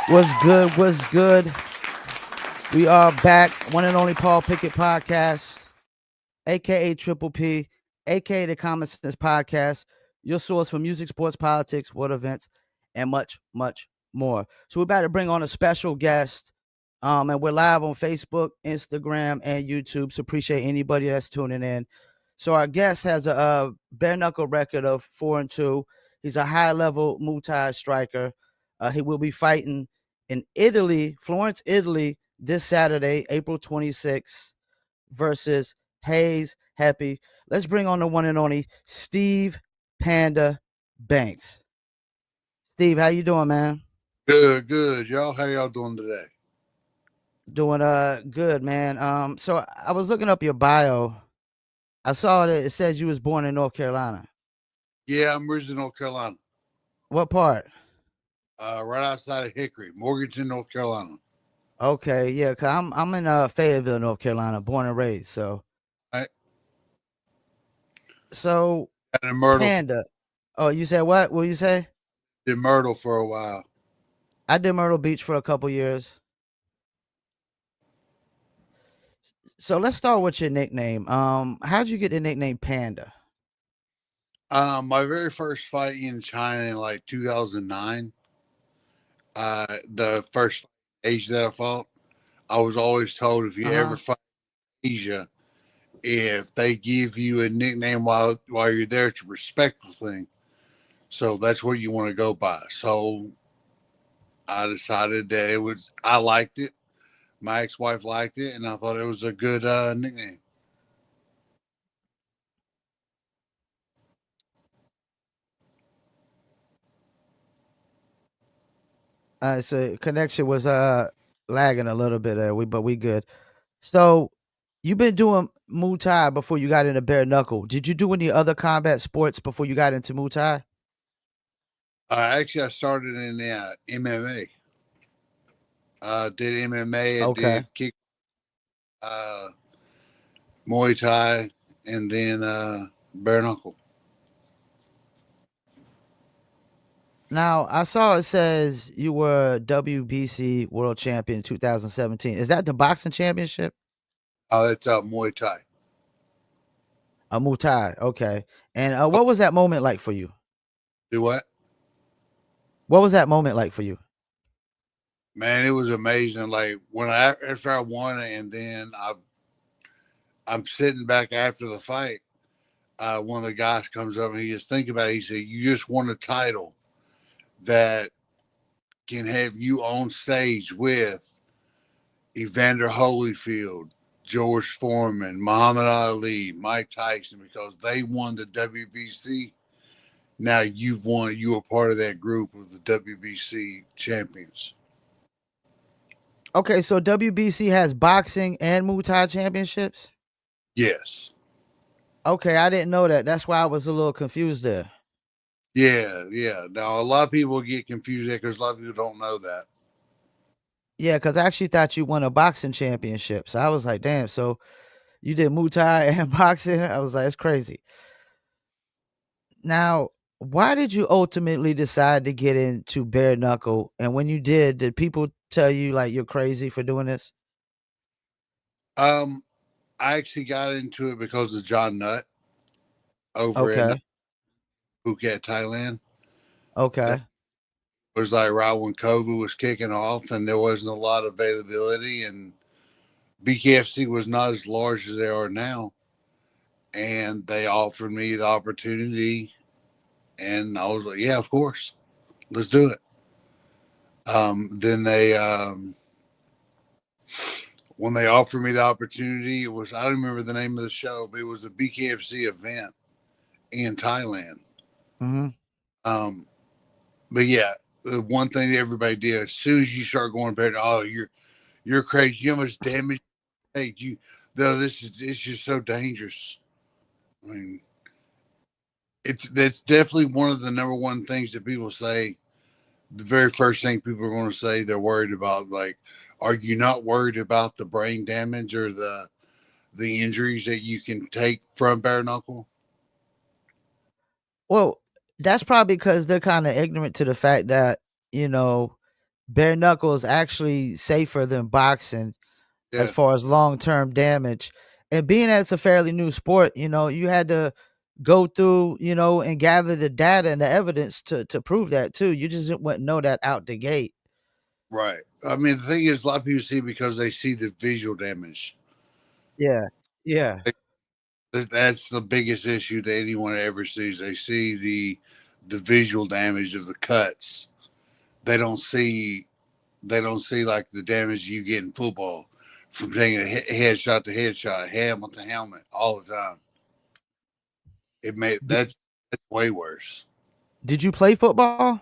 What's good? What's good? We are back. One and only Paul Pickett podcast, aka Triple P, aka the Common Sense Podcast, your source for music, sports, politics, world events, and much, much more. So we're about to bring on a special guest. And we're live on Facebook, Instagram, and YouTube. So appreciate anybody that's tuning in. So our guest has a bare knuckle record of 4-2. He's a high level Muay Thai striker. He will be fighting in Italy, Florence, Italy, this Saturday, April 26th, versus Haze Hepi. Let's bring on the one and only Steve Panda Banks. Steve, how you doing, man? Good, good. Y'all, how y'all doing today? Doing good, man. So I was looking up your bio. I saw that it says you was born in North Carolina. Yeah, I'm originally North Carolina, What part? right outside of Hickory, Morganton, North Carolina. Okay, yeah, cause I'm in Fayetteville, North Carolina, born and raised. I So had in Myrtle, Panda. Oh, you said what? What you say? in Myrtle for a while. I did Myrtle Beach for a couple years. So let's start with your nickname. How'd you get the nickname Panda? My very first fight in China in like 2009. The first Asia that I fought, I was always told if you Uh ever huh. fight Asia, if they give you a nickname while you're there, it's a respectful thing. So that's what you want to go by. So I decided that it was. I liked it. My ex-wife liked it, and I thought it was a good nickname. So connection was lagging a little bit there. But we good. So you've been doing Muay Thai before you got into bare knuckle. Did you do any other combat sports before you got into Muay Thai? Actually, I started in MMA. Did MMA. I Okay. did kick, uh, Muay Thai, and then bare knuckle. Now I saw it says you were WBC World Champion 2017. Is that the boxing championship? That's Muay Thai. A Muay Thai. Okay. And Oh, what was that moment like for you? do what? What was that moment like for you? Man, it was amazing. Like when after I won it, and then I'm sitting back after the fight. One of the guys comes up and he just think about it. He said, "You just won a title that can have you on stage with Evander Holyfield, George Foreman, Muhammad Ali, Mike Tyson, because they won the WBC. Now you've won, you were part of that group of the WBC champions." Okay, so WBC has boxing and Muay Thai championships? Yes. Okay, I didn't know that. That's why I was a little confused there. Yeah, yeah. Now, a lot of people get confused there because a lot of people don't know that. Yeah, because I actually thought you won a boxing championship. So I was like, damn, so you did Muay Thai and boxing? I was like, it's crazy. Now, why did you ultimately decide to get into bare knuckle? And when you did people tell you like you're crazy for doing this? Um, I actually got into it because of John Nutt over in Okay. Phuket, Thailand. That Okay. was like right when COVID was kicking off and there wasn't a lot of availability, and BKFC was not as large as they are now. And they offered me the opportunity, and I was like, "Yeah, of course, let's do it." Then when they offered me the opportunity, it was, I don't remember the name of the show, but it was a BKFC event in Thailand. Hmm. Um, but yeah, the one thing that everybody did as soon as you start going back, oh, you're crazy. You almost damaged. Hey, you, though, this is, it's just so dangerous. I mean, it's that's definitely one of the number one things that people say. The very first thing people are going to say they're worried about, like, are you not worried about the brain damage or the injuries that you can take from bare knuckle? Well, that's probably because they're kind of ignorant to the fact that, you know, bare knuckle is actually safer than boxing as Yeah, far as long-term damage. And being that it's a fairly new sport, you had to go through, and gather the data and the evidence to prove that too. You just wouldn't know that out the gate. right. I mean, the thing is, a lot of people see because they see the visual damage. Yeah. Yeah. That's the biggest issue that anyone ever sees. They see the visual damage of the cuts. They don't see like the damage you get in football from taking a headshot to headshot, helmet to helmet all the time. It made D- that's way worse. did you play football?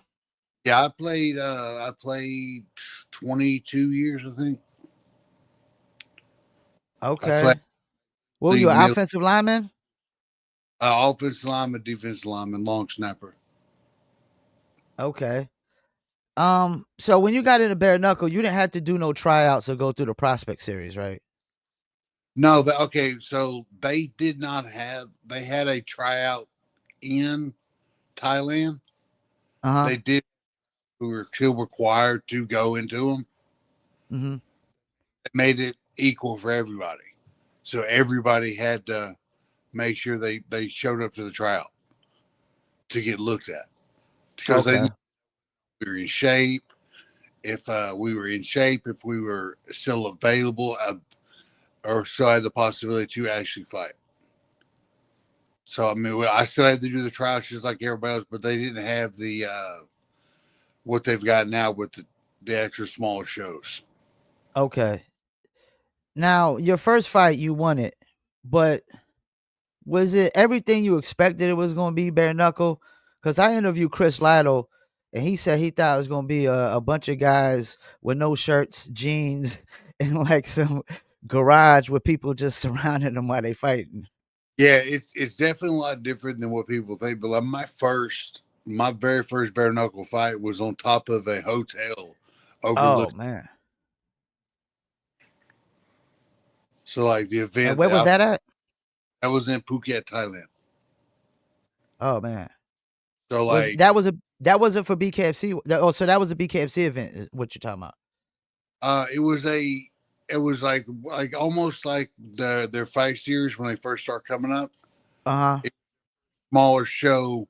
Yeah, I played 22 years, I think. I played Okay. What were you, league an middle offensive lineman? offensive lineman, defensive lineman, long snapper. Okay. So when you got into bare knuckle, you didn't have to do no tryouts or go through the prospect series, right? No, okay, so they did not have they had a tryout in Thailand. Uh-huh. They did who were still required to go into them. Mm-hmm. It made it equal for everybody. So everybody had to make sure they showed up to the tryout to get looked at because they knew Okay. we were in shape. If we were in shape, if we were still available, or still had the possibility to actually fight. So I mean, I still had to do the trials just like everybody else, but they didn't have the what they've got now with the extra smaller shows. Okay. Now, your first fight, you won it, but was it everything you expected it was going to be bare knuckle? Because I interviewed Chris Lytle, and he said he thought it was going to be a bunch of guys with no shirts, jeans, and like some garage with people just surrounding them while they fighting. Yeah, it's definitely a lot different than what people think. But like my very first bare knuckle fight was on top of a hotel Oh overlooked. man! So like the And event where was that at? that was in Phuket, Thailand. Oh man! So Was like that wasn't for BKFC? So that was a BKFC event. Is what you're talking about? it was like almost like their fight series when they first start coming up. Uh huh. It's a smaller show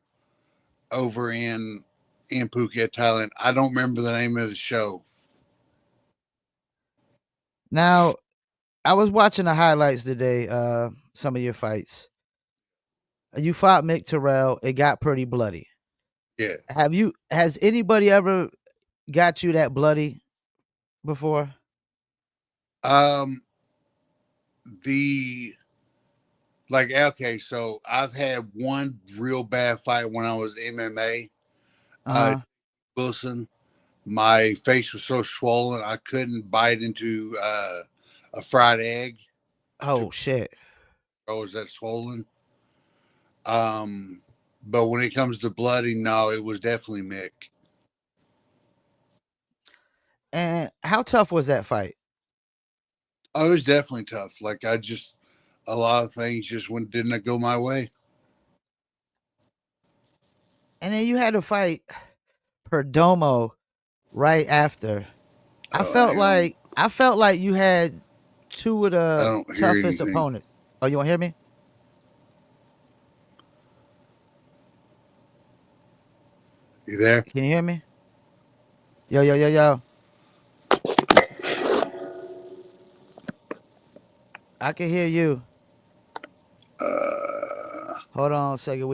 over in Phuket, Thailand. I don't remember the name of the show. Now I was watching the highlights today. Some of your fights. You fought Mick Terrell. It got pretty bloody. Yeah. Has anybody ever got you that bloody before? Um the like okay, so I've had one real bad fight when I was MMA. Uh Uh-huh. Wilson. My face was so swollen I couldn't bite into a fried egg to Oh shit. I was that swollen. But when it comes to bloody, no, it was definitely Mick. And how tough was that fight? Oh, it was definitely tough. Like I just a lot of things just didn't go my way. And then you had to fight Perdomo right after. Hang on. I felt like you had two of I the don't hear toughest anything. opponents. Oh, you want to hear me? You there? Can you hear me? Yo, yo, yo, yo. I can hear you. Hold on a second.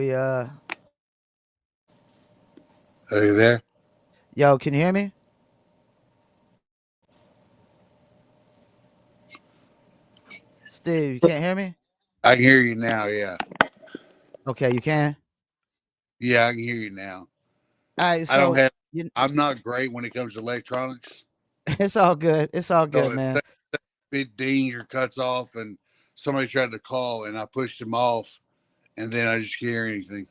Are you there? Yo, can you hear me? Steve, you can't hear me? I can hear you now. Yeah. Okay, you can. Yeah, I can hear you now. All right, I don't so have, you I'm not great when it comes to electronics. it's all good. It's all So good, if man. it dings or cuts off and somebody tried to call and I pushed them off and then I just can't hear anything.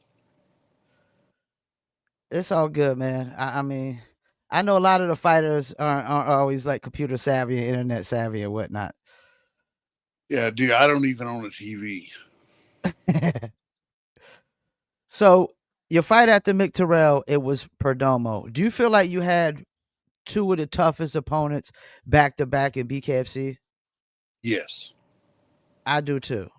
It's all good, man. I mean, I know a lot of the fighters aren't always like computer savvy and internet savvy and whatnot. Yeah, dude, I don't even own a TV. So your fight after Mick Terrell, it was Perdomo. Do you feel like you had two of the toughest opponents back to back in BKFC? Yes, I do too.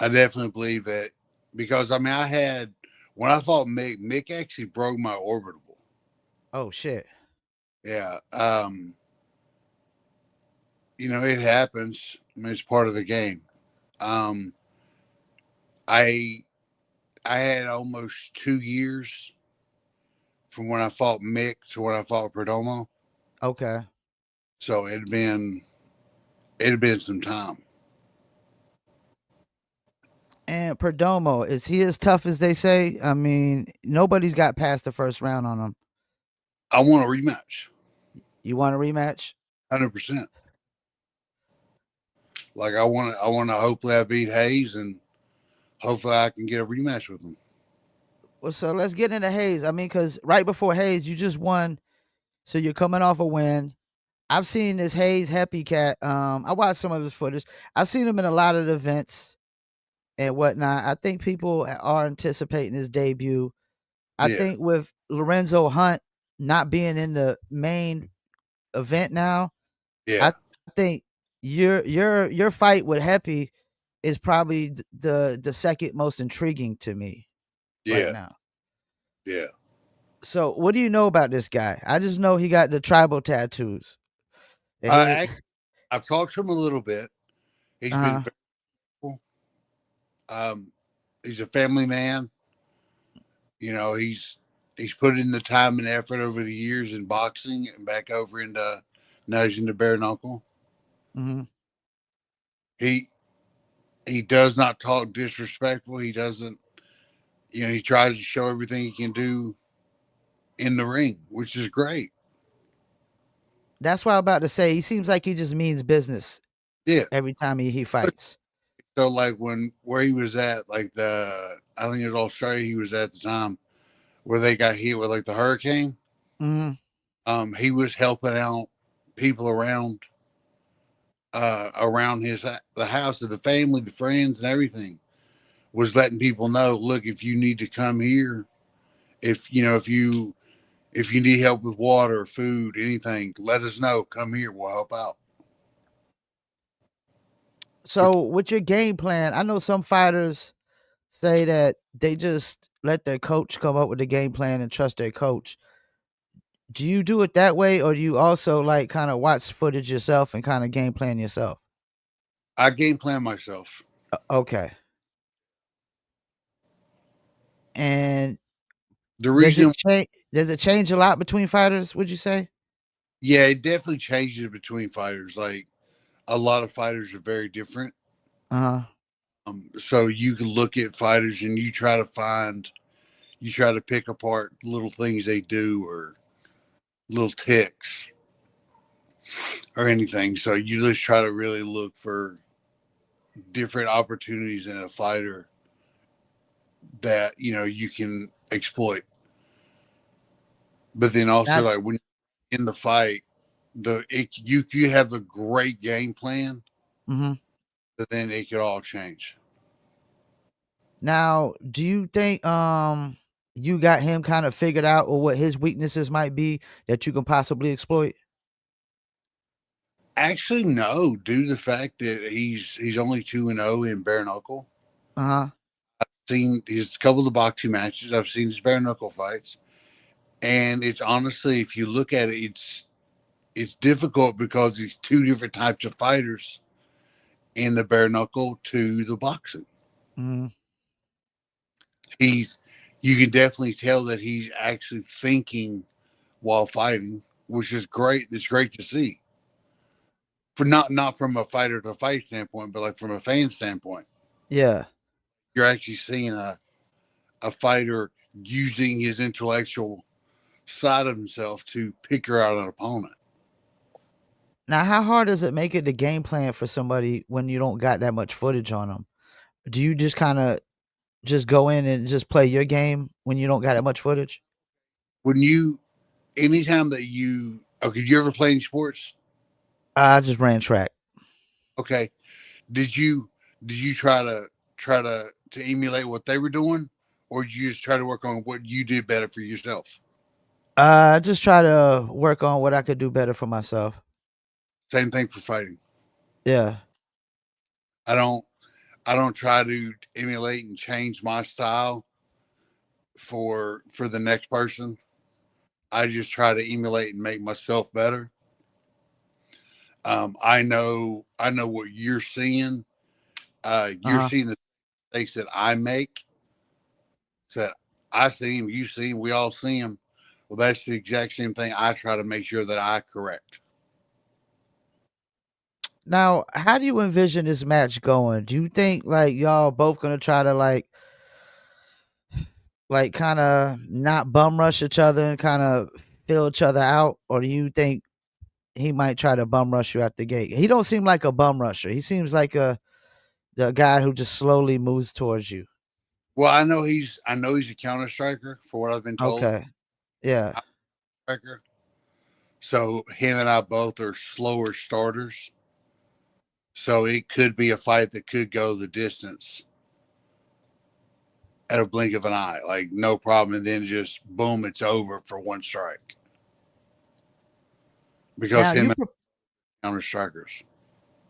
I definitely believe that because I mean, I had when I fought Mick actually broke my orbital. Oh shit. Yeah, it happens. I mean, it's part of the game. Um, I I had almost 2 years from when I fought Mick to when I fought Perdomo, Okay. so it had been some time. And Perdomo, is he as tough as they say? I mean, nobody's got past the first round on him. I want a rematch, You want a rematch? 100%. Like I want to. Hopefully, I beat Hayes, and hopefully, I can get a rematch with him. Well, so let's get into Haze. I mean, because right before Haze, you just won, so you're coming off a win. I've seen this Haze Hepi cat. I watched some of his footage. I've seen him in a lot of the events and whatnot. I think people are anticipating his debut. I Yeah, think with Lorenzo Hunt not being in the main event now, yeah, I think your fight with Hepi is probably the second most intriguing to me right yeah, now. yeah. So, what do you know about this guy? I just know he got the tribal tattoos. And I he, act- I've talked to him a little bit. He's been uh, very cool. Um, he's a family man. He's put in the time and effort over the years in boxing and back over into now he's into bare knuckle. mhm. He he does not talk disrespectful. He doesn't. He tries to show everything he can do in the ring, which is great. That's what I'm about to say. He seems like he just means business Yeah. every time he fights. So like where he was at, like I think it was Australia he was at the time where they got hit with like the hurricane. Mhm. He was helping out people around the house of the family, the friends, and everything. Was letting people know, look, if you need to come here, if you need help with water, food, anything, let us know. Come here, we'll help out. Which So, with your game plan, I know some fighters say that they just let their coach come up with the game plan and trust their coach. Do you do it that way, or do you also like kind of watch footage yourself and kind of game plan yourself? I game plan myself. Okay. And The does it reason, change? Does it change a lot between fighters? Would you say? yeah, it definitely changes between fighters. Like a lot of fighters are very different. Uh huh. So you can look at fighters and you try to pick apart little things they do or little ticks or anything. So you just try to really look for different opportunities in a fighter that you can exploit. But then also Not. like when you're in the fight, you have a great game plan, Hmm. but then it could all change. Now, do you think you got him kind of figured out, or what his weaknesses might be that you can possibly exploit? Actually, no, due to the fact that he's only 2-0 in bare knuckle. Uh huh. Seen his couple of the boxing matches. I've seen his bare knuckle fights, and it's honestly, if you look at it, it's difficult because he's two different types of fighters in the bare knuckle to the boxing. Hmm. He's You can definitely tell that he's actually thinking while fighting, which is great. It's great to see. For not from a fighter to fight standpoint, but like from a fan standpoint, Yeah. you're actually seeing a fighter using his intellectual side of himself to picker out an opponent. Now, how hard does it make it the game plan for somebody when you don't got that much footage on them? Do you just kind of just go in and just play your game when you don't got that much footage? When anytime that okay, you ever play any sports? I just ran track. Okay, did you try to emulate what they were doing, or did you just try to work on what you did better for yourself? I just try to work on what I could do better for myself. Same thing for fighting. Yeah. I don't I don't try to emulate and change my style for the next person. I just try to emulate and make myself better. I know what you're seeing. You're Uh-huh. seeing the mistakes that I make. So I see them, you see them, we all see them. Well, that's the exact same thing I try to make sure that I correct. Now, how do you envision this match going? Do you think like y'all both gonna try to like kind of not bum rush each other and kind of fill each other out, or do you think he might try to bum rush you out the gate? He don't seem like a bum rusher. He seems like the guy who just slowly moves towards you. Well, I know he's a counter striker for what I've been told. Okay. Yeah. Striker. So him and I both are slower starters. So it could be a fight that could go the distance at a blink of an eye, like no problem, and then just boom, it's over for one strike because Now, him and counter strikers.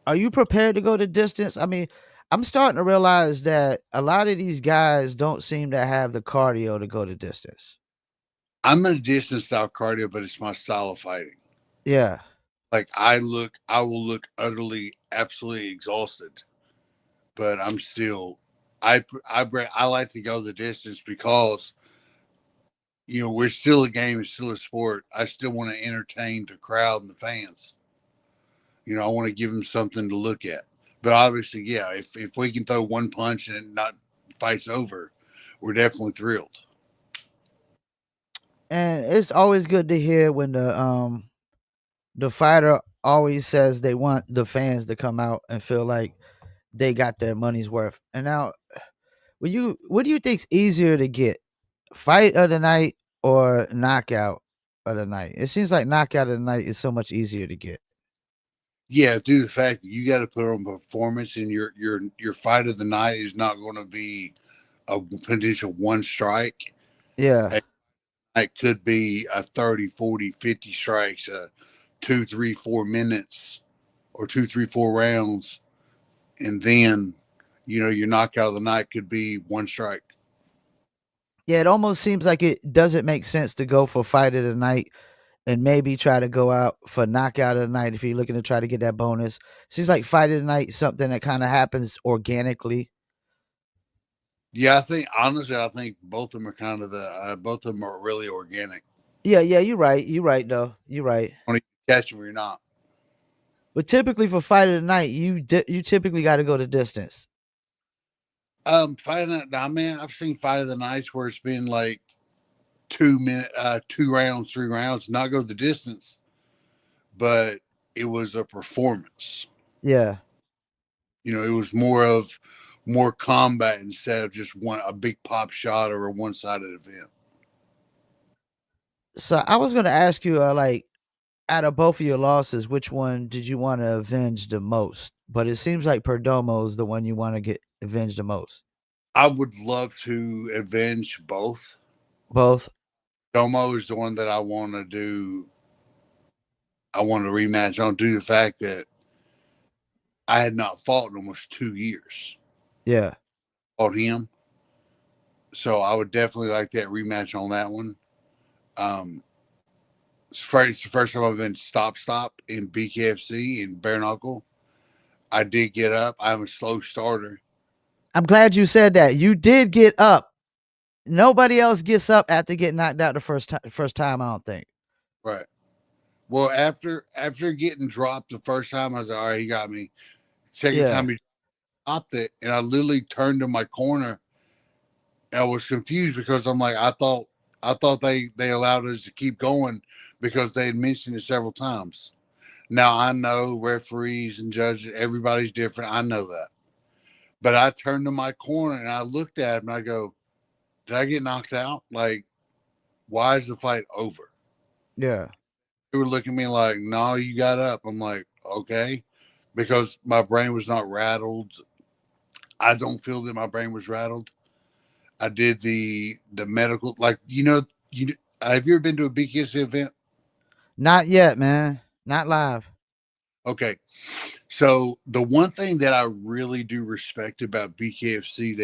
are you prepared to go the distance? I mean, I'm starting to realize that a lot of these guys don't seem to have the cardio to go the distance. I'm in a distance style cardio, but it's my style of fighting. Yeah. Like I will look utterly, absolutely exhausted, but I'm still. I like to go the distance because we're still a game, it's still a sport. I still want to entertain the crowd and the fans. I want to give them something to look at. But obviously, yeah, if we can throw one punch and not fight's over, we're definitely thrilled. And it's always good to hear when the fighter always says they want the fans to come out and feel like they got their money's worth. And now, what do you think's easier to get? Fight of the night or knockout of the night? It seems like knockout of the night is so much easier to get. Yeah, due to the fact that you got to put on performance, and your fight of the night is not going to be a potential one strike. Yeah. It could be a 30, 40, 50 strikes, 2, 3, 4 minutes, or 2, 3, 4 rounds, and then your knockout of the night could be one strike. Yeah, it almost seems like it doesn't make sense to go for fight of the night and maybe try to go out for knockout of the night if you're looking to try to get that bonus. Seems like fight of the night is something that kind of happens organically. Yeah, I think both of them are kind of both of them are really organic. Yeah, yeah, you're right. You're right, though. You're right. When you catch them or you're not. But typically for fight of the night, you typically got to go the distance. Fighting that, I mean, I've seen fight of the nights where it's been like 2 minute, 2 rounds, 3 rounds, not go the distance, but it was a performance. Yeah. It was more combat instead of just a big pop shot or a one sided event. So I was gonna ask you, like, out of both of your losses, which one did you want to avenge the most? But it seems like Perdomo is the one you want to get avenged the most. I would love to avenge both. Both. Domo is the one that I want to do. I want to rematch on due to the fact that I had not fought in almost 2 years. Yeah. Fought him. So I would definitely like that rematch on that one. It's the first time I've been stop in BKFC in bare knuckle. I did get up. I'm a slow starter. I'm glad you said that. You did get up. Nobody else gets up after getting knocked out the first time, I don't think. Right. Well, after getting dropped the first time, I was like, all right, he got me. Second Yeah. time he dropped it, and I literally turned to my corner. And I was confused because I'm like, I thought they allowed us to keep going because they had mentioned it several times. Now I know referees and judges, everybody's different. I know that. But I turned to my corner and I looked at him and I go, did I get knocked out? Like, why is the fight over? Yeah. They were looking at me like, no, you got up. I'm like, okay. Because my brain was not rattled. I don't feel that my brain was rattled. I did the medical, like, Have you ever been to a BKFC event? Not yet, man. Not live. Okay. So the one thing that I really do respect about BKFC,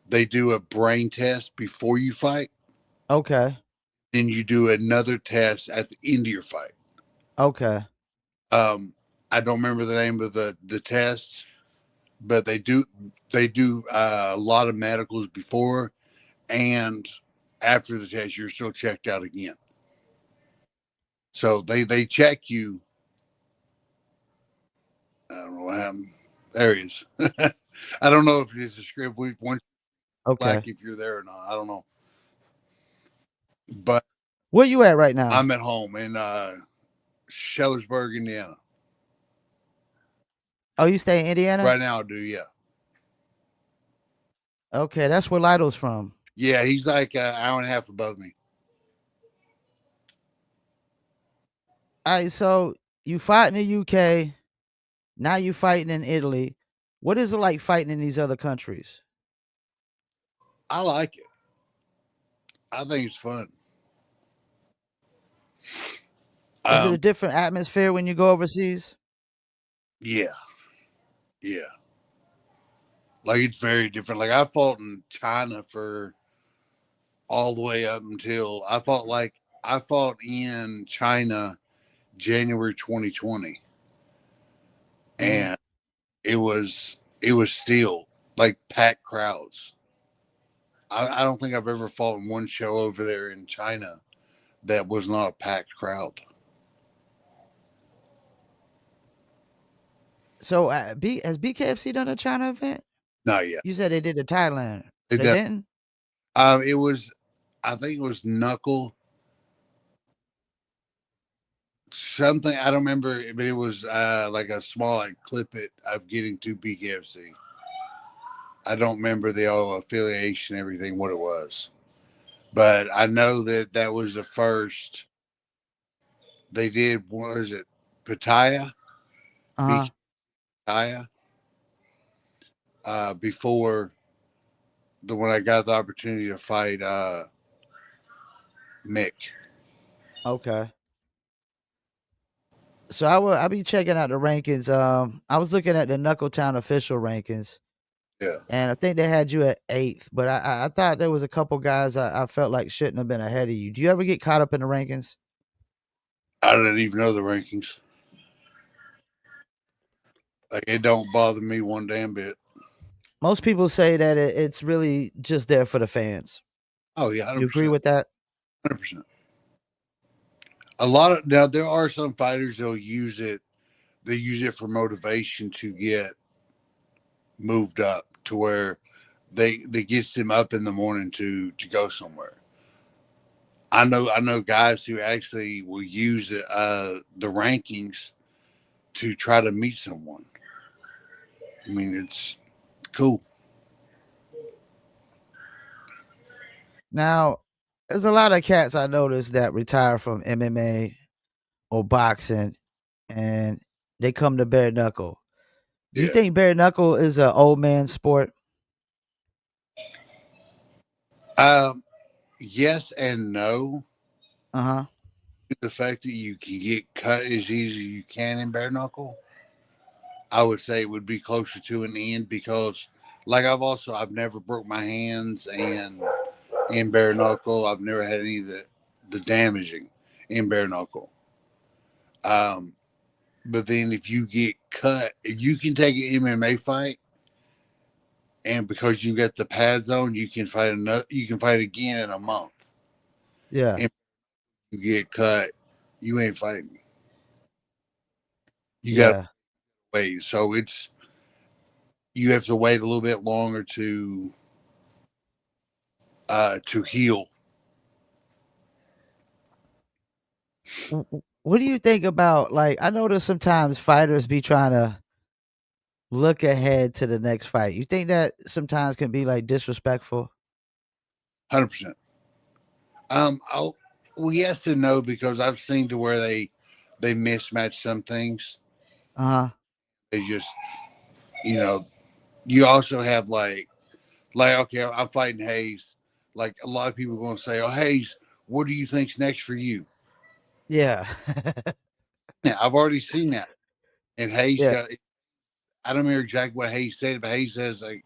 they do a brain test before you fight, Okay. then you do another test at the end of your fight. Okay. Um, I don't remember the name of the tests, but they do a lot of medicals before and after the test. You're still checked out again. So they check you. I don't know what happened. There he is. I don't know if it's a script. We want Okay. like if you're there or not. I don't know. But Where you at right now? I'm at home in Shellersburg, Indiana. Oh, you stay in Indiana? Right now I do, yeah. Okay, that's where Lido's from. Yeah, he's like an hour and a half above me. All right, so you fight in the UK. Now you fighting in Italy. What is it like fighting in these other countries? I like it. I think it's fun. Is it a Um, different atmosphere when you go overseas? yeah, yeah. Like it's very different. Like I fought in China for all the way up until I fought in China January 2020, Hmm. and it was still like packed crowds. I don't think I've ever fought in one show over there in China that was not a packed crowd. So has BKFC done a China event? Not yet. You said they did in Thailand. It They does. didn't? It was. I think it was Knuckle something. I don't remember, but it was like a small like clip it of getting to BKFC. I don't remember the affiliation, everything, what it was, but I know that that was the first they did. What is it? Pattaya, Uh-huh. BK Pattaya. Before the when I got the opportunity to fight Mick. Okay. So I'll be checking out the rankings. I was looking at the Knuckletown official rankings, Yeah, and I think they had you at 8th, but I thought there was a couple guys I felt like shouldn't have been ahead of you. Do you ever get caught up in the rankings? I didn't even know the rankings. Like it don't bother me one damn bit. Most people say that it's really just there for the fans. Oh yeah, hundred You agree percent, with that? 100%. A lot of now there are some fighters they'll use it. They use it for motivation to get moved up to where they gets them up in the morning to go somewhere. I know guys who actually will use the rankings to try to meet someone. I mean, it's cool. Now, there's a lot of cats I noticed that retire from MMA or boxing, and they come to bare knuckle. Do you Yeah. think bare knuckle is an old man sport? Um. Yes and no. Uh huh. The fact that you can get cut as easy as you can in bare knuckle, I would say it would be closer to an end because, like I've never broke my hands and in bare knuckle. I've never had any of the damaging in bare knuckle. Um, but then if you get cut, if you can take an MMA fight, and because you got the pads on, you can fight another. You can fight again in a month. Yeah. And if you get cut, you ain't fighting. You got to Yeah. wait. So it's you have to wait a little bit longer to heal. What do you think about, like, I notice sometimes fighters be trying to look ahead to the next fight. You think that sometimes can be like disrespectful? 100%. I'll well yes and no because I've seen to where they mismatch some things. Uh huh. They just you know you also have like okay, I'm fighting Haze. Like a lot of people are going to say, "Oh, Haze, What do you think's next for you? Yeah. Yeah, I've already seen that. And Hayes Yeah. got, I don't remember exactly what Hayes said, but Hayes says like,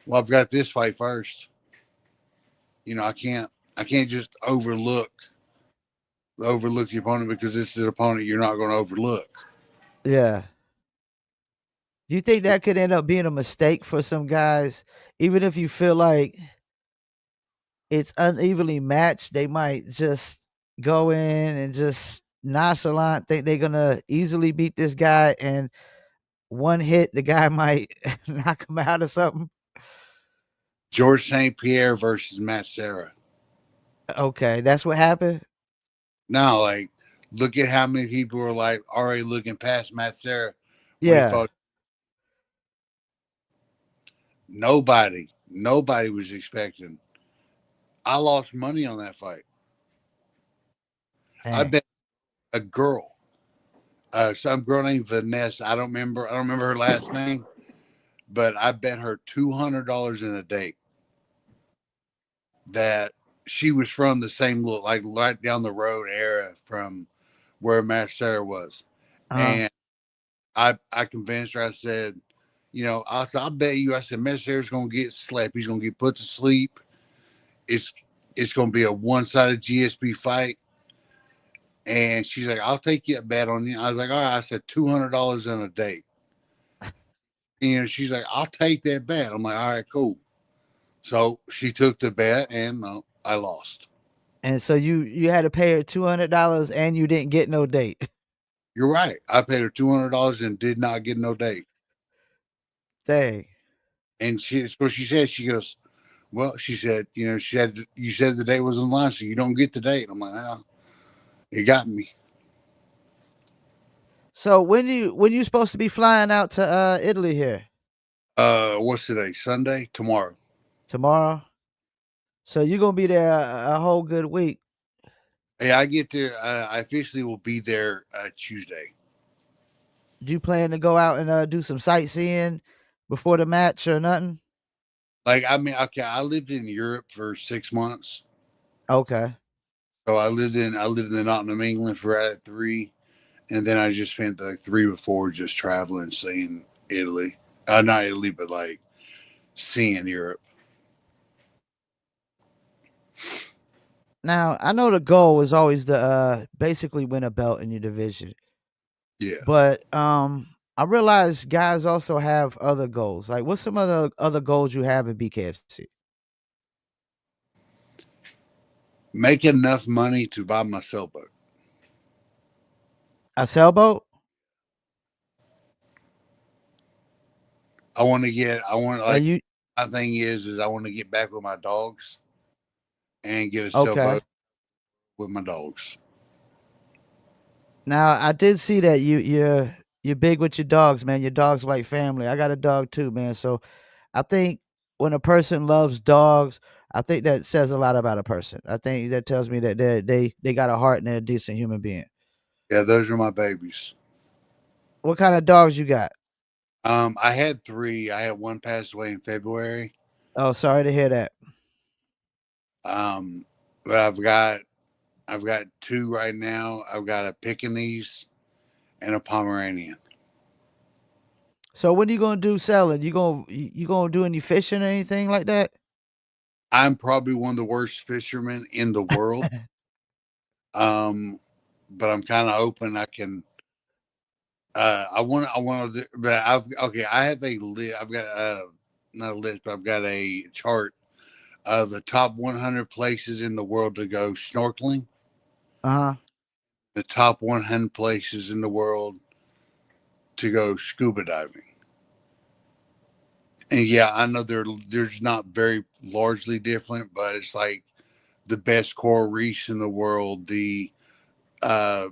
well, I've got this fight first. I can't just overlook the opponent because this is an opponent you're not going to overlook. Yeah. Do you think that could end up being a mistake for some guys? Even if you feel like it's unevenly matched, they might just go in and just nonchalant think they're gonna easily beat this guy, and one hit the guy might knock him out or something. George St. Pierre versus Matt Serra. Okay, that's what happened. Now, like, look at how many people are like already looking past Matt Serra when he Yeah. fought. Nobody was expecting. I lost money on that fight. I Dang. bet a girl, some girl named Vanessa. I don't remember her last name, but I bet her $200 in a date that she was from the same little, like right down the road area from where Matt Serra was, Uh, and I convinced her. I said, I bet you. I said, Matt Serra's gonna get slept. He's gonna get put to sleep. It's it's gonna be a one-sided GSP fight. And she's like, I'll take you a bet on you. I was like, all right. I said $200 on a date. And she's like, I'll take that bet. I'm like, all right, cool. So she took the bet, and I lost. and so you had to pay her $200 and you didn't get no date. You're right. I paid her $200 and did not get no date. Dang. And so she said, she goes, well, she said, you said the date was online, so you don't get the date. I'm like, oh, it got me. So when you supposed to be flying out to Italy here? What's today? Sunday? Tomorrow. Tomorrow? So you're gonna be there a whole good week. Hey, I get there. I officially will be there Tuesday. Do you plan to go out and do some sightseeing before the match or nothing? Like, I mean, okay, I lived in Europe for 6 months. Okay. So I lived in Nottingham, England for out of 3, and then I just spent like 3 before just traveling, seeing Italy. Not Italy, but like seeing Europe. Now I know the goal is always to basically win a belt in your division, Yeah, but I realize guys also have other goals. Like, what's some other goals you have in BKFC? make enough money to buy my sailboat. A sailboat? I want Are like you my thing is I want to get back with my dogs and get a okay? sailboat with my dogs. Now I did see that you're big with your dogs, man. Your dogs like family. I got a dog too, man. So I think when a person loves dogs, I think that says a lot about a person. I think that tells me that they got a heart and they're a decent human being. Yeah, those are my babies. What kind of dogs you got? I had 3. I had one passed away in February. Oh, sorry to hear that. Um, but I've got 2 right now. I've got a Pekingese and a Pomeranian. So when you gonna do selling? You gonna do any fishing or anything like that? I'm probably one of the worst fishermen in the world. Um, but I'm kind of hoping I can. I want to, but I have a list. I've got not a list, but I've got a chart of the top 100 places in the world to go snorkeling, Uh-huh. the top 100 places in the world to go scuba diving. And yeah, I know there's not very largely different, but it's like the best coral reefs in the world, the uh,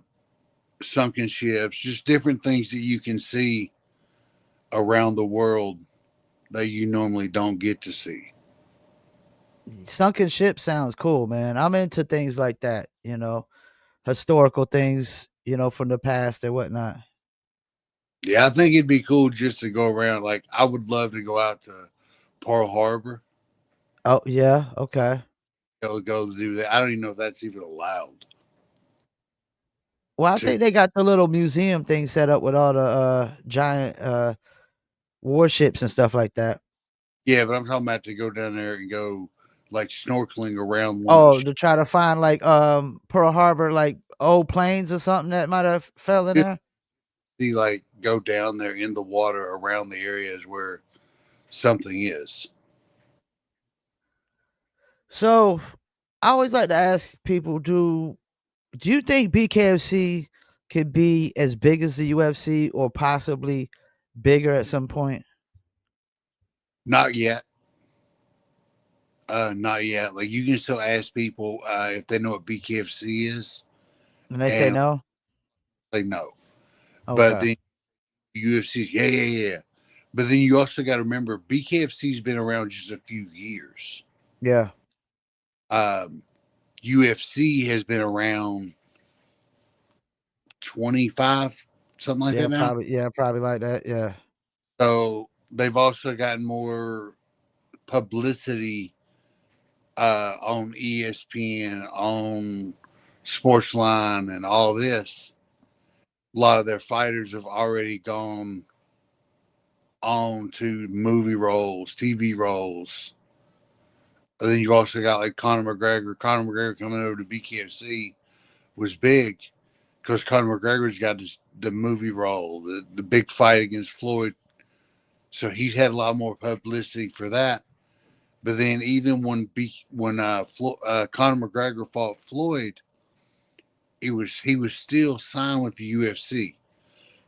sunken ships, just different things that you can see around the world that you normally don't get to see. Sunken ship sounds cool, man. I'm into things like that, historical things, from the past and whatnot. Yeah, I think it'd be cool just to go around. Like, I would love to go out to Pearl Harbor, Oh, yeah, okay. go to do that. I don't even know if that's even allowed. Well, I To think they got the little museum thing set up with all the giant warships and stuff like that. yeah, but I'm talking about to go down there and go like snorkeling around one of the Oh, to try to find like Pearl Harbor like old planes or something that might have fell in just there. see like go down there in the water around the areas where something is. So I always like to ask people, do you think BKFC could be as big as the UFC or possibly bigger at some point? Not yet. Not yet. Like you can still ask people if they know what BKFC is, And they say and no? they know. But Okay. then UFC, yeah, yeah, yeah. But then you also got to remember BKFC's been around just a few years. Yeah. Um, UFC has been around 25, something like that now. Yeah, probably like that. Yeah. So they've also gotten more publicity on ESPN, on Sportsline, and all this. A lot of their fighters have already gone on to movie roles, TV roles. And then you also got like Conor McGregor. Conor McGregor coming over to BKFC was big because Conor McGregor's got the movie role, the big fight against Floyd. So he's had a lot more publicity for that. But then even when Conor McGregor fought Floyd, he was still signed with the UFC.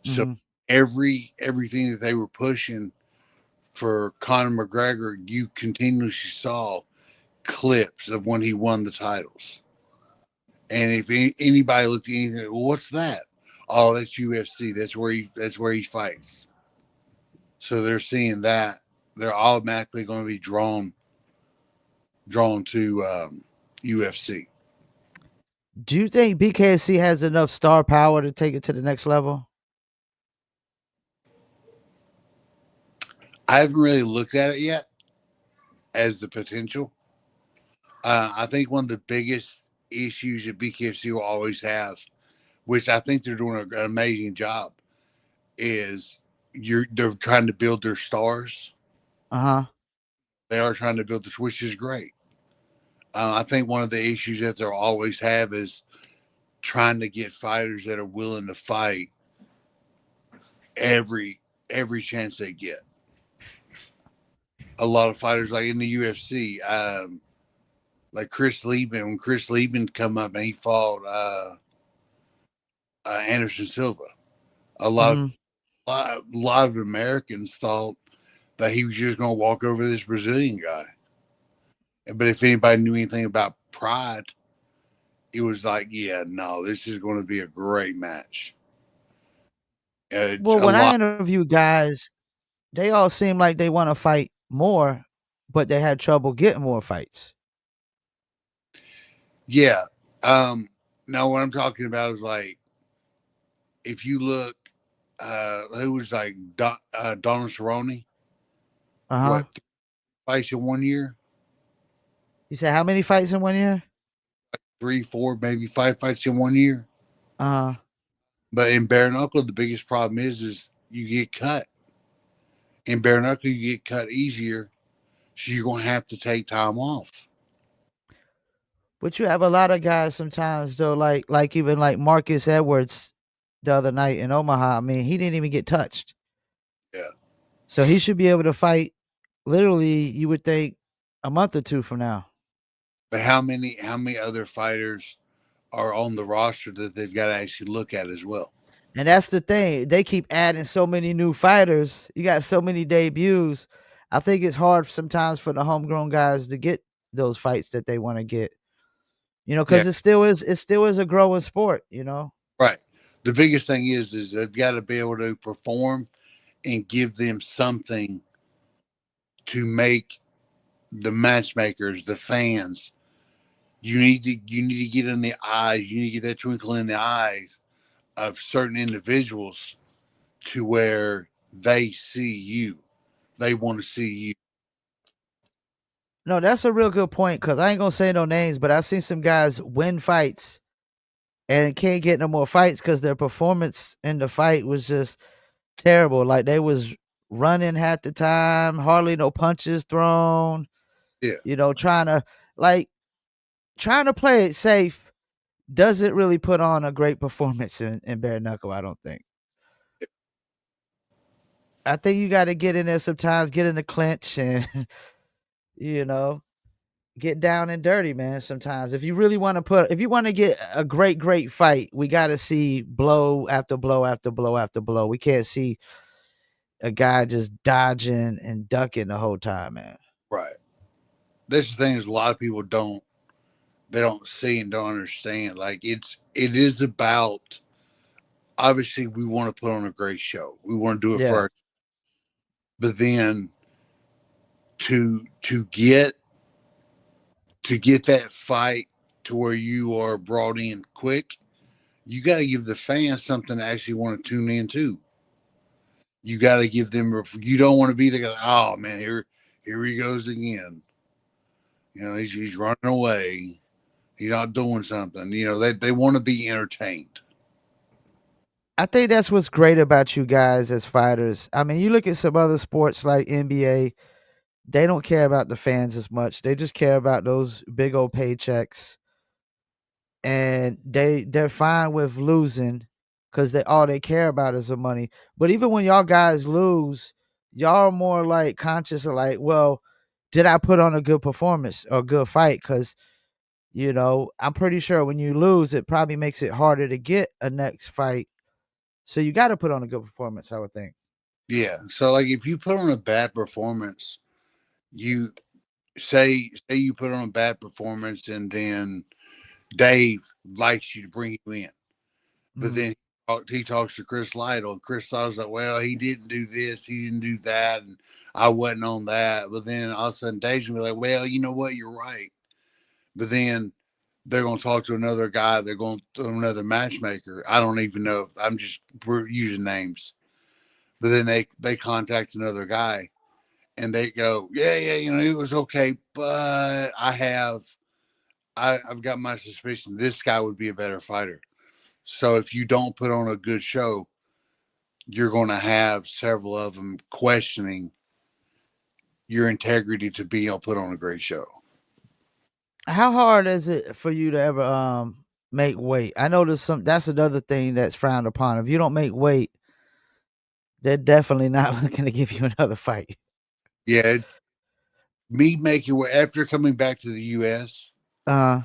So Hmm. everything that they were pushing for Conor McGregor, you continuously saw clips of when he won the titles. And if anybody looked at anything, well, what's that? Oh, that's UFC. That's where he fights. So they're seeing that they're automatically going to be drawn to UFC. Do you think BKFC has enough star power to take it to the next level? I haven't really looked at it yet as the potential. I think one of the biggest issues that BKFC will always have, which I think they're doing an amazing job, is they're trying to build their stars. Uh-huh. They are trying to build this, which is great. I think one of the issues that they'll always have is trying to get fighters that are willing to fight every every chance they get. A lot of fighters like in the UFC, like Chris Lieben, when Chris Lieben come up and he fought Anderson Silva, a Mhm. lot of Americans thought that he was just going to walk over this Brazilian guy. But if anybody knew anything about Pride, it was like, yeah, no, this is going to be a great match. Well, A when I lot, interview guys, they all seem like they want to fight more, but they had trouble getting more fights. yeah. Um, no, what I'm talking about is like if you look, who was like Donald Cerrone, Uh-huh. what fights in 1 year, You said how many fights in 1 year? three, four, maybe five fights in 1 year. Uh-huh. But in bare knuckle, the biggest problem is you get cut. In bare knuckle, you get cut easier, so you're gonna have to take time off. But you have a lot of guys sometimes though, like even like Marcus Edwards the other night in Omaha. I mean, he didn't even get touched. Yeah. So he should be able to fight literally, you would think, a month or two from now. But how many other fighters are on the roster that they've got to actually look at as well? And that's the thing. They keep adding so many new fighters. You got so many debuts. I think it's hard sometimes for the homegrown guys to get those fights that they want to get. Yeah, Because it still is a growing sport. right. The biggest thing is they've got to be able to perform and give them something to make the matchmakers, the fans. You need to get in the eyes. You need to get that twinkle in the eyes of certain individuals to where they see you. They want to see you. No, that's a real good point because I ain't gonna say no names, but I've seen some guys win fights and can't get no more fights because their performance in the fight was just terrible. Like they was running half the time, hardly no punches thrown. Yeah, You know, like trying to play it safe doesn't really put on a great performance in bare knuckle. I don't think. I think you got to get in there sometimes, get in the clinch, and you know, get down and dirty, man. Sometimes, if you really want to if you want to get a great fight, we got to see blow after blow after blow after blow. We can't see a guy just dodging and ducking the whole time, man. right. That's the thing is a lot of people don't see and don't understand. Like it is about, obviously we want to put on a great show. We want to do it Yeah, first, but then to get that fight to where you are brought in quick, you got to give the fans something to actually want to tune in to. You got to give them. You don't want to be the guy. Oh man, here he goes again. You know, he's running away. He's not doing something. You know, they want to be entertained. I think that's what's great about you guys as fighters. I mean, you look at some other sports like NBA, they don't care about the fans as much. They just care about those big old paychecks, and they're fine with losing because they all they care about is the money. But even when y'all guys lose, y'all are more like conscious of like, well, did I put on a good performance or good fight? Because I'm pretty sure when you lose, it probably makes it harder to get a next fight. So you got to put on a good performance, I would think. Yeah. So like, if you put on a bad performance, you say you put on a bad performance, and then Dave likes you to bring you in, but Mhm. then he talks to Chris Lytle. Chris Lytle's like, well, he didn't do this, he didn't do that, and I wasn't on that. But then all of a sudden, Dave's gonna be like, well, you know what, you're right. But then they're going to talk to another guy. They're going to another matchmaker. I don't even know. We're using names. But then they contact another guy and they go, yeah, it was okay, but I've got my suspicion this guy would be a better fighter. So if you don't put on a good show, you're going to have several of them questioning your integrity to be able to put on a great show. How hard is it for you to ever make weight? I know that's another thing that's frowned upon. If you don't make weight, they're definitely not looking to give you another fight. Yeah, me making after coming back to the U.S. Uh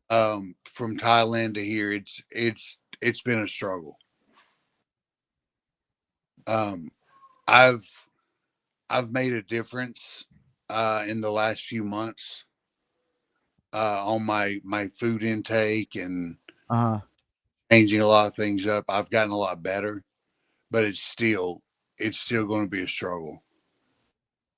From Thailand to here, it's been a struggle. Um, I've I've made a difference in the last few months on my food intake and uh changing a lot of things up. I've gotten a lot better, but it's still going to be a struggle.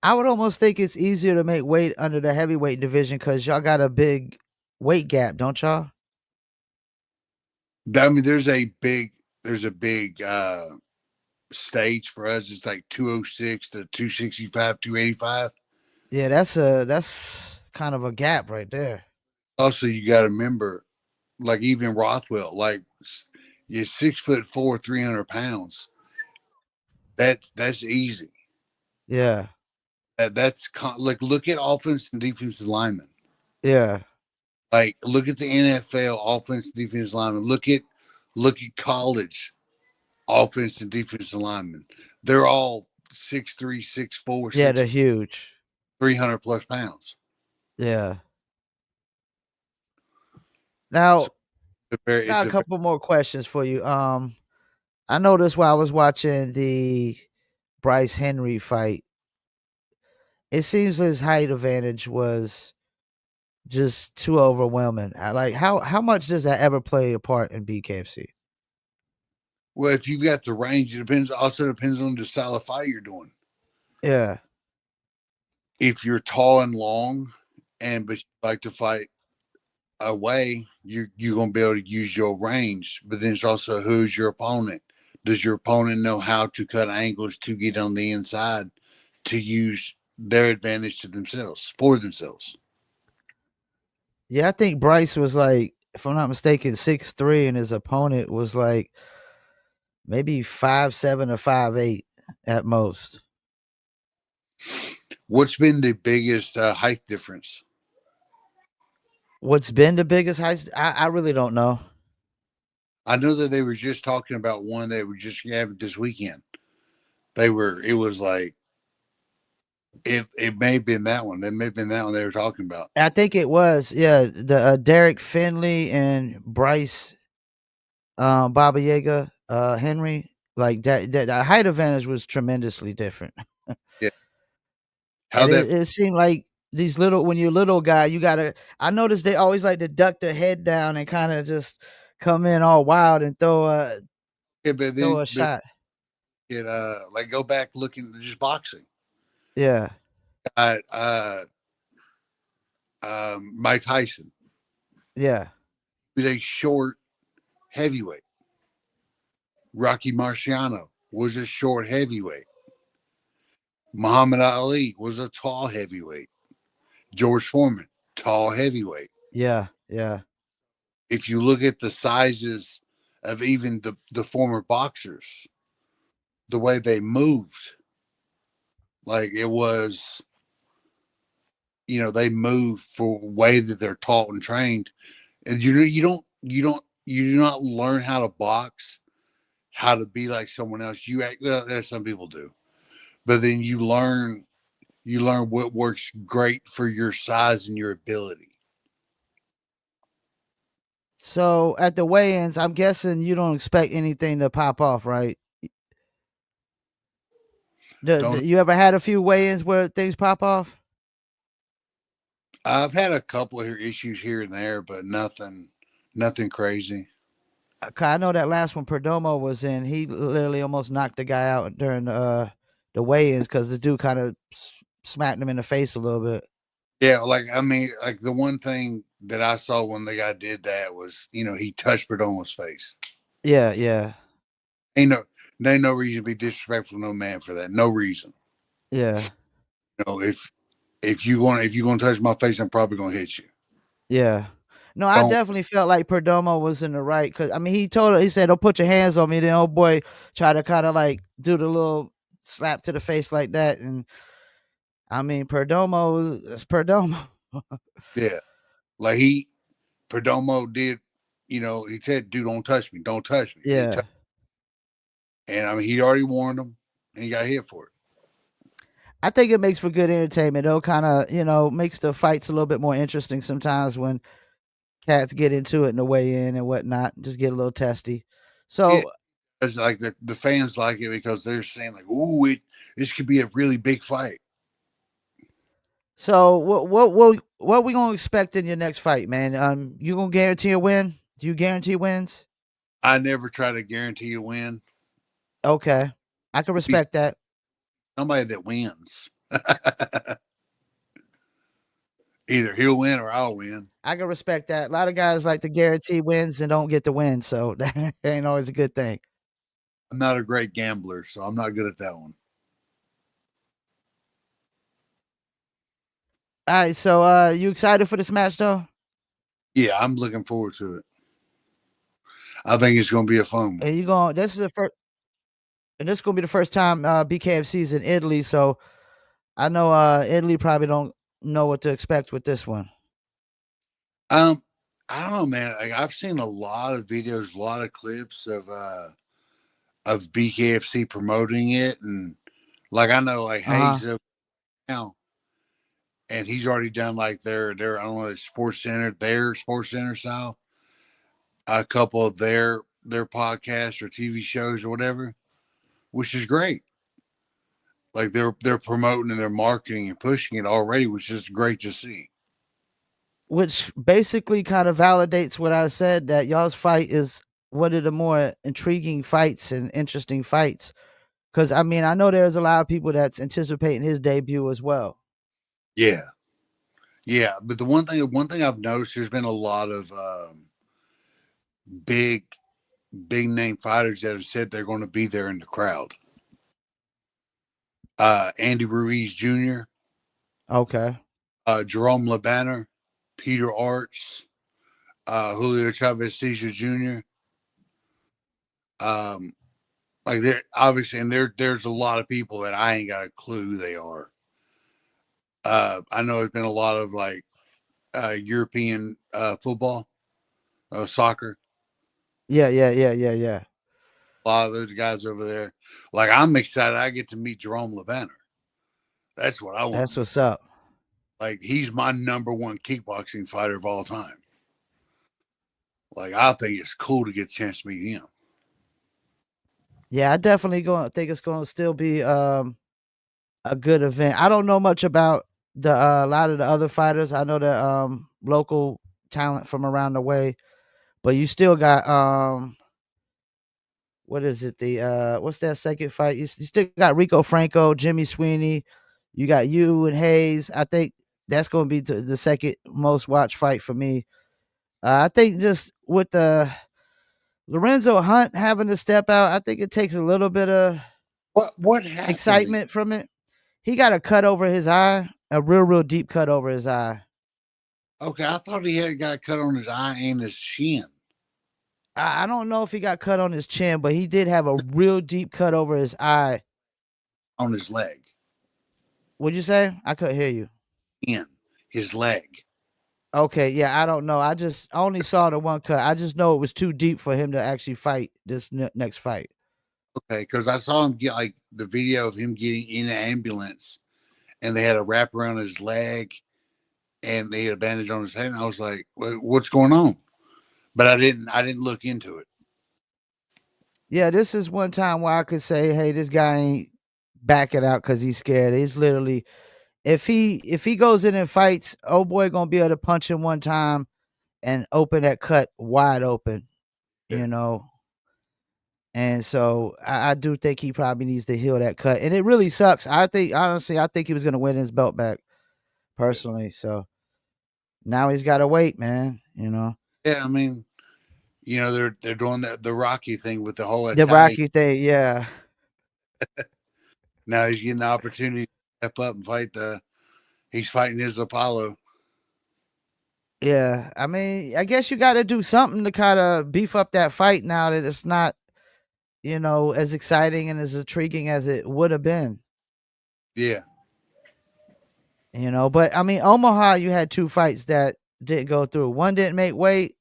I would almost think it's easier to make weight under the heavyweight division because y'all got a big weight gap, don't y'all? I mean, there's a big stage for us. It's like 206 to 265, 285. Yeah, that's kind of a gap right there. Also, you got to remember, like even Rothwell, like you're 6'4", 300 pounds. That's easy. Yeah, Like look at offense and defensive linemen. yeah, Like look at the NFL offense and defensive linemen. Look at college offense and defensive linemen. They're all 6'3", 6'4", yeah. They're 6 huge. 300 plus pounds. Yeah. So Now, it's got a a very, couple more questions for you. I noticed while I was watching the Bryce Henry fight, it seems his height advantage was just too overwhelming. Like how much does that ever play a part in BKFC? well, if you've got the range, it depends. Also depends on the style of fight you're doing. Yeah, If you're tall and long, but you like to fight away, you're gonna be able to use your range. But then it's also who's your opponent. Does your opponent know how to cut angles to get on the inside to use their advantage to themselves for themselves. Yeah, I think Bryce was like, if I'm not mistaken, 6'3", and his opponent was like maybe 5'7" or 5'8" at most. What's been the biggest height difference? What's been the biggest height? I really don't know. I know that they were just talking about one they were just having this weekend. It was like, it may have been that one. It may have been that one they were talking about. I think it was, yeah, the Derek Finley and Bryce Baba Yaga Henry. Like that the height advantage was tremendously different. Yeah. How And that it seemed like these little when you're a little guy, you gotta I noticed they always like to duck their head down and kind of just come in all wild and yeah, but throw then a but shot. it like go back looking at just boxing. Yeah. I Mike Tyson Yeah. was a short heavyweight. Rocky Marciano was a short heavyweight. Muhammad Ali was a tall heavyweight. George Foreman, tall heavyweight. Yeah. Yeah. If you look at the sizes of even the former boxers, the way they moved, like it was, they move for a way that they're taught and trained. And you do not learn how to box, how to be like someone else. You act well, there's some people do, but then you learn what works great for your size and your ability. So at the weigh-ins, I'm guessing you don't expect anything to pop off, right? Don't You ever had a few weigh-ins where things pop off? I've had a couple of issues here and there, but nothing crazy. I know that last one Perdomo was in. He literally almost knocked the guy out during the weigh-ins because the dude kind of smacked him in the face a little bit. Yeah, like I mean, like the one thing that I saw when the guy did that was, he touched Perdomo's face. Yeah, yeah, Ain't no reason to be disrespectful to no man for that. No reason. yeah, If you gonna touch my face, I'm probably gonna hit you. yeah. No, I Don't. definitely felt like Perdomo was in the right because I mean he said, "Don't put your hands on me." Then old boy tried to kind of like do the little slap to the face like that, and I mean Perdomo is Perdomo. Yeah, like Perdomo did. He said, "Dude, don't touch me. Don't touch me." Yeah. And I mean, he already warned him, and he got hit for it. I think it makes for good entertainment. It'll kind of, makes the fights a little bit more interesting sometimes when cats get into it in the weigh in and whatnot, just get a little testy. Yeah, So, it's like the fans like it because they're saying like, "Ooh, this could be a really big fight." so what we gonna expect in your next fight, man? You gonna guarantee a win? Do you guarantee wins? I never try to guarantee a win. Okay, I can Be respect that. somebody that wins. Either he'll win or I'll win. I can respect that. A lot of guys like to guarantee wins and don't get the win, so that ain't always a good thing. I'm not a great gambler, so I'm not good at that one. All right, so you excited for this match though? Yeah, I'm looking forward to it. I think it's going to be a fun one. And you going? This is the first. And this is gonna be the first time BKFC's in Italy, so I know Italy probably don't know what to expect with this one. Um, I don't know, man. Like, I've seen a lot of videos, a lot of clips of BKFC promoting it, and like I know like Uh-huh. Haze Hepi now, and he's already done like their I don't know their Sports Center style, a couple of their podcasts or TV shows or whatever, which is great. Like they're promoting and they're marketing and pushing it already, which is great to see. Which basically kind of validates what I said that y'all's fight is one of the more intriguing fights and interesting fights. Because I mean, I know there's a lot of people that's anticipating his debut as well. Yeah, yeah. But the one thing I've noticed, there's been a lot of big big name fighters that have said they're going to be there in the crowd. Andy Ruiz Jr. Okay. Jerome LeBanner, Peter Arts, Julio Chavez Sr. Jr. Um, like there, obviously, and there's a lot of people that I ain't got a clue who they are. I know there's been a lot of like European football, soccer. Yeah, yeah, yeah, yeah, yeah. A lot of those guys over there. Like I'm excited. I get to meet Jerome LeBanner. That's what I want to That's do. what's up. Like he's my number one kickboxing fighter of all time. Like I think it's cool to get a chance to meet him. Yeah, I definitely going think it's going to still be a good event. I don't know much about the a lot of the other fighters. I know the local talent from around the way, but you still got what is it? The what's that second fight? You still got Rico Franco, Jimmy Sweeney. You got you and Hayes. I think that's going to be the second most watched fight for me. I think just with the Lorenzo Hunt having to step out, I think it takes a little bit of What happened? excitement from it. He got a cut over his eye, a real deep cut over his eye. Okay, I thought he had got cut on his eye and his chin. I don't know if he got cut on his chin, but he did have a real deep cut over his eye. On his leg. What'd you say? I couldn't hear you. In his leg. Okay, yeah, I don't know. I just only saw the one cut. I just know it was too deep for him to actually fight this next fight. Okay, because I saw him get like the video of him getting in an ambulance and they had a wrap around his leg and they had a bandage on his head. And I was like, what's going on? But I didn't look into it. Yeah, this is one time where I could say, hey, this guy ain't backing out because he's scared. He's literally if he goes in and fights, oh boy gonna be able to punch him one time and open that cut wide open, Yeah. you know. And so I do think he probably needs to heal that cut. And it really sucks. I think honestly, I think he was gonna win his belt back Yeah. personally. So now he's gotta wait, man, you know. Yeah, I mean, they're doing the Rocky thing with the whole The Italian. Rocky thing, yeah. Now he's getting the opportunity to step up and fight he's fighting his Apollo. Yeah. I mean, I guess you gotta do something to kind of beef up that fight now that it's not, as exciting and as intriguing as it would have been. Yeah. But I mean, Omaha, you had two fights that didn't go through. One didn't make weight,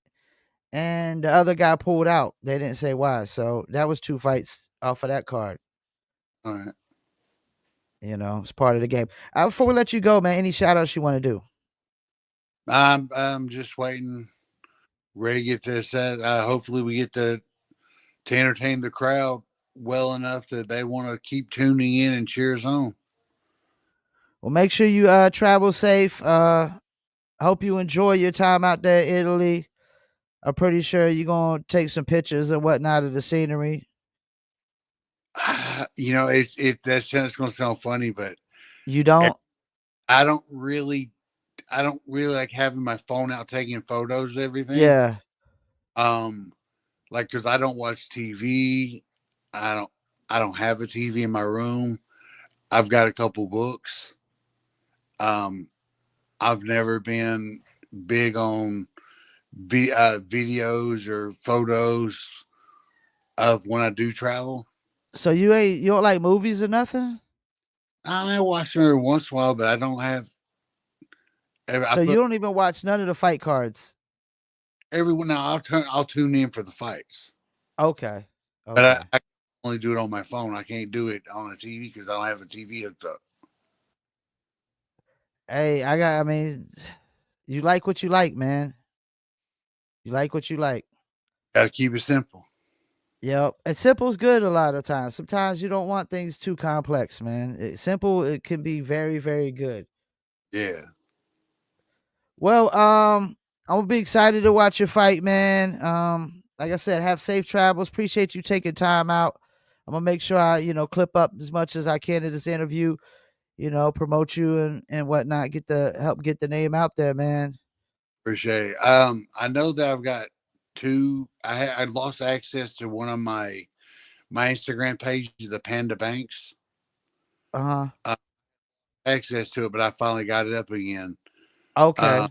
and the other guy pulled out. They didn't say why. So that was two fights off of that card. All right. It's part of the game. Before we let you go, man, any shout outs you want to do? I'm just waiting, ready to get this set. Hopefully we get to entertain the crowd well enough that they want to keep tuning in and cheer us on. Well, make sure you travel safe. Hope you enjoy your time out there in Italy. I'm pretty sure you're gonna take some pictures and whatnot of the scenery. That's going to sound funny, but You don't? I don't really, I don't really like having my phone out taking photos of everything. Yeah. Um, like because I don't watch TV. I don't, I don't have a TV in my room. I've got a couple books. Um, I've never been big on videos or photos of when I do travel. So you don't like movies or nothing? I may watch them every once in a while, but I don't have. I So you put don't even watch none of the fight cards? everyone now. I'll tune in for the fights, Okay. but Okay. I can only do it on my phone. I can't do it on a TV because I don't have a TV hooked up. Hey, I mean, you like what you like, man. You like what you like. Got to keep it simple. Yep. And simple's good a lot of times. Sometimes you don't want things too complex, man. Simple, it can be very, very good. Yeah, Well, I'm gonna be excited to watch your fight, man. Like I said, have safe travels. Appreciate you taking time out. I'm gonna make sure I, clip up as much as I can in this interview. Promote you and whatnot. Help get the name out there, man. appreciate it. I know that I've got two. I lost access to one of my Instagram page, the Panda Banks. Uh huh. access to it, but I finally got it up again. Uh, Okay.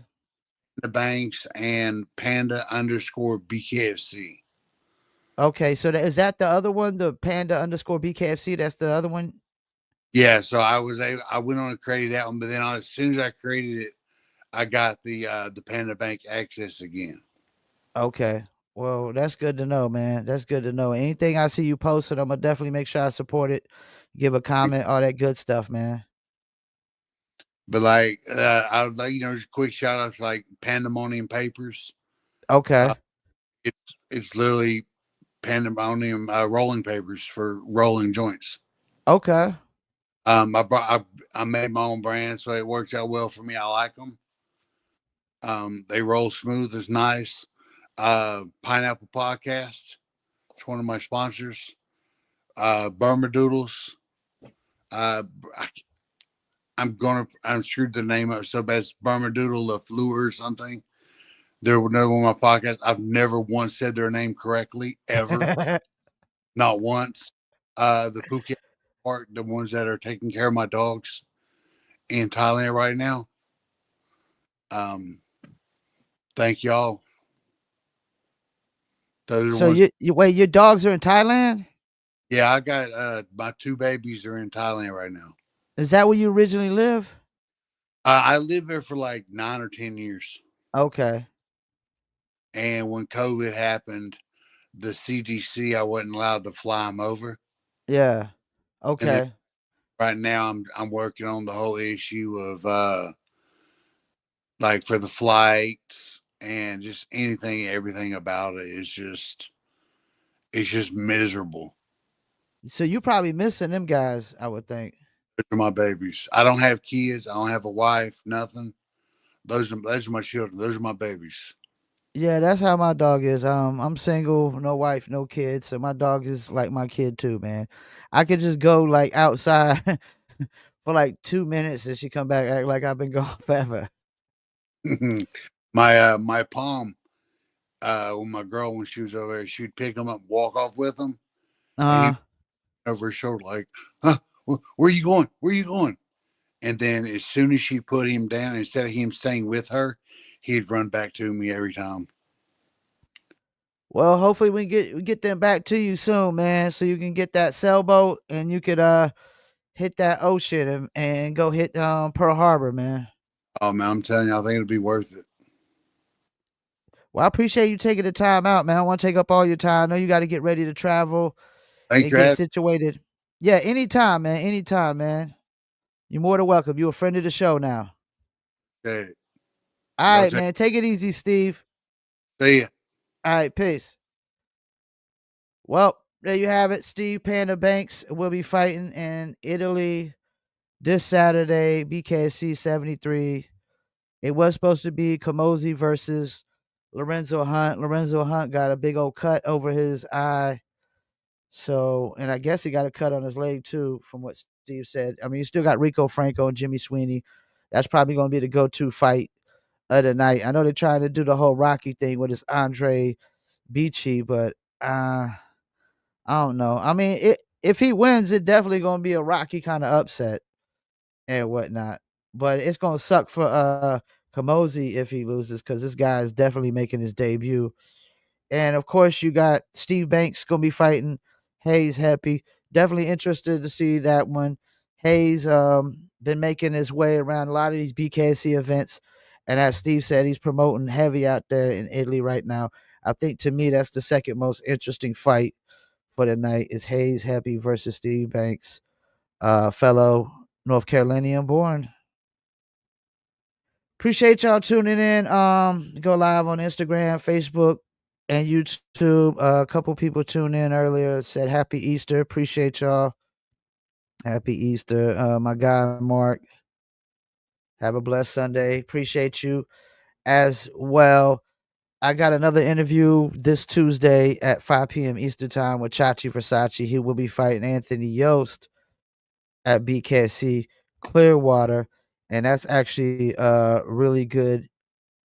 the Banks and Panda underscore BKFC. Okay. So is that the other one? The Panda underscore BKFC? That's the other one? Yeah, so I went on to create that one, but then as soon as I created it, I got the Panda Bank access again. Okay. Well, that's good to know, man. That's good to know. Anything I see you posted, I'm gonna definitely make sure I support it, give a comment, all that good stuff, man. But like I would like just quick shout outs like Pandemonium Papers. Uh, Okay. it's literally Pandemonium rolling papers for rolling joints. Okay. I made my own brand, so it works out well for me. I like them. They roll smooth. It's nice. Pineapple Podcast. It's one of my sponsors. Burma Doodles. Uh, I, I'm screwed the name up so bad. It's Burma Doodle LaFleur or something. They're another one of my podcasts. I've never once said their name correctly ever, not once. The Phuket Park, the ones that are taking care of my dogs in Thailand right now. Um, thank y'all. Those are the So ones. you wait, your dogs are in Thailand? Yeah, I got my two babies are in Thailand right now. Is that where you originally live? I lived there for like 9 or 10 years, Okay. and when COVID happened, the CDC I wasn't allowed to fly them over, Yeah. and then Okay. right now I'm working on the whole issue of like for the flights and just anything, everything about it is just miserable. So you probably missing them guys, I would think. Those are my babies. I don't have kids. I don't have a wife. Nothing. Those are my children. Those are my babies. Yeah, that's how my dog is. I'm single, no wife, no kids. So my dog is like my kid too, man. I could just go like outside for like 2 minutes and she come back act like I've been gone forever. My palm when my girl when she was over there, she'd pick him up, walk off with him, and he Uh over his shoulder like, huh, where are you going? Where are you going? And then as soon as she put him down, instead of him staying with her, he'd run back to me every time. well, hopefully we get them back to you soon, man, so you can get that sailboat and you could hit that ocean and go hit Pearl Harbor, man. Oh man, I'm telling you, I think it'll be worth it. Well, I appreciate you taking the time out, man. I want to take up all your time. I know you got to get ready to travel Thanks and for get having situated. Yeah, anytime, man. Anytime, man. You're more than welcome. You're a friend of the show now. me. All Y'all right, take man. Take it easy, Steve. see ya. All right, peace. Well, there you have it. Steve Panda Banks will be fighting in Italy this Saturday, BKFC 73. It was supposed to be Kamosi versus Lorenzo Hunt. Lorenzo Hunt got a big old cut over his eye. So, and I guess he got a cut on his leg too, from what Steve said. I mean, you still got Rico Franco and Jimmy Sweeney. That's probably going to be the go-to fight of the night. I know they're trying to do the whole Rocky thing with this Andre Beachy, but I don't know. I mean, if he wins, it definitely going to be a Rocky kind of upset and whatnot. But it's going to suck for Kamosi if he loses because this guy is definitely making his debut. And of course, you got Steve Banks going to be fighting Haze Hepi. Definitely interested to see that one. Hayes been making his way around a lot of these BKC events, and as Steve said, he's promoting heavy out there in Italy right now. I think to me that's the second most interesting fight for the night is Haze Hepi versus Steve Banks, fellow North Carolinian born. Appreciate y'all tuning in. Go live on Instagram, Facebook, and YouTube. A couple people tuned in earlier. Said Happy Easter. Appreciate y'all. Happy Easter. My guy Mark. Have a blessed Sunday. Appreciate you as well. I got another interview this Tuesday at 5 p.m. Eastern time with Chachi Versace. He will be fighting Anthony Yost at BKC Clearwater, and that's actually a really good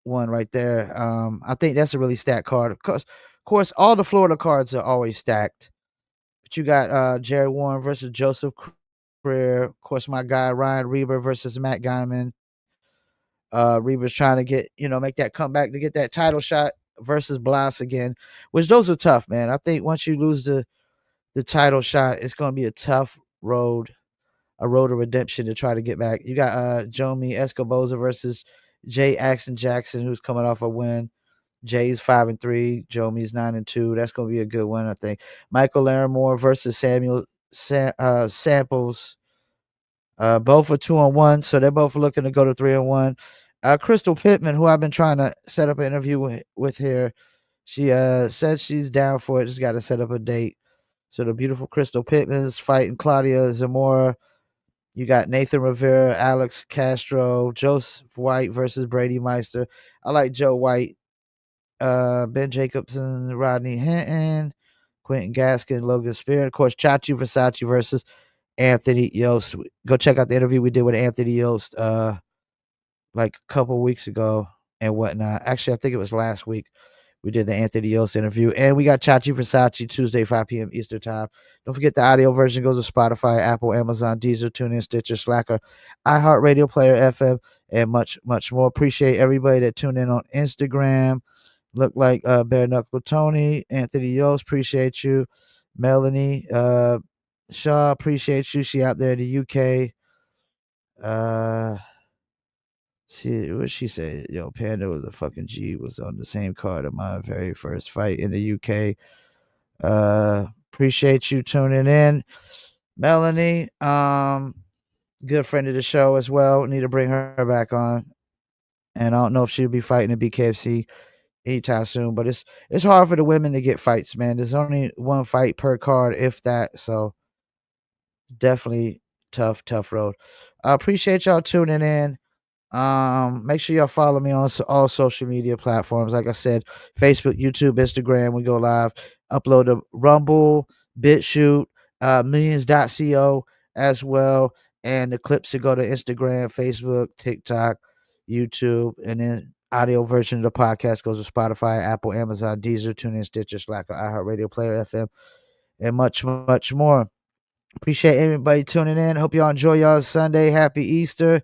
one right there. I think that's a really stacked card. Of course, all the Florida cards are always stacked. But you got Jerry Warren versus Joseph career. Of course, my guy Ryan Reber versus Matt Guyman. Reber's trying to get, make that comeback to get that title shot versus Blas again, which those are tough, man. I think once you lose the title shot, it's going to be a tough road, a road of redemption to try to get back. You got Jomi Escoboza versus Jay Axon Jackson, who's coming off a win. Jay's 5-3, Jomi's 9-2. That's going to be a good one, I think. Michael Larimore versus Samples. Both are 2-1, so they're both looking to go to 3-1. Crystal Pittman, who I've been trying to set up an interview with here, she said she's down for it. Just got to set up a date. So the beautiful Crystal Pittman's fighting Claudia Zamora. You got Nathan Rivera, Alex Castro, Joseph White versus Brady Meister. I like Joe White. Ben Jacobson, Rodney Hinton, Quentin Gaskin, Logan Spear. Of course, Chachi Versace versus Anthony Yost. Go check out the interview we did with Anthony Yost like a couple weeks ago and whatnot. Actually, I think it was last week we did the Anthony Yost interview. And we got Chachi Versace Tuesday, 5 p.m. Eastern Time. Don't forget the audio version goes to Spotify, Apple, Amazon, Deezer, TuneIn, Stitcher, Slacker, iHeartRadio, Player FM, and much, much more. Appreciate everybody that tuned in on Instagram. Look like Bare Knuckle Tony, Anthony Yost, appreciate you. Melanie Shaw, appreciate you. She out there in the UK. What she said? Yo, Panda was a fucking G. Was on the same card of my very first fight in the UK. Appreciate you tuning in, Melanie. Good friend of the show as well. Need to bring her back on. And I don't know if she'll be fighting in BKFC anytime soon, but it's hard for the women to get fights, man. There's only one fight per card, if that. So definitely tough road. I appreciate y'all tuning in. Make sure y'all follow me on all social media platforms. Like I said, Facebook, YouTube, Instagram. We go live. Upload to Rumble, BitChute, millions.co as well. And the clips to go to Instagram, Facebook, TikTok, YouTube, and then audio version of the podcast goes to Spotify, Apple, Amazon, Deezer, TuneIn, Stitcher, Slacker, iHeartRadio, Player FM, and much, much more. Appreciate everybody tuning in. Hope y'all enjoy y'all's Sunday. Happy Easter.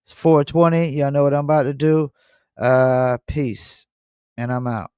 It's 420. Y'all know what I'm about to do. Peace. And I'm out.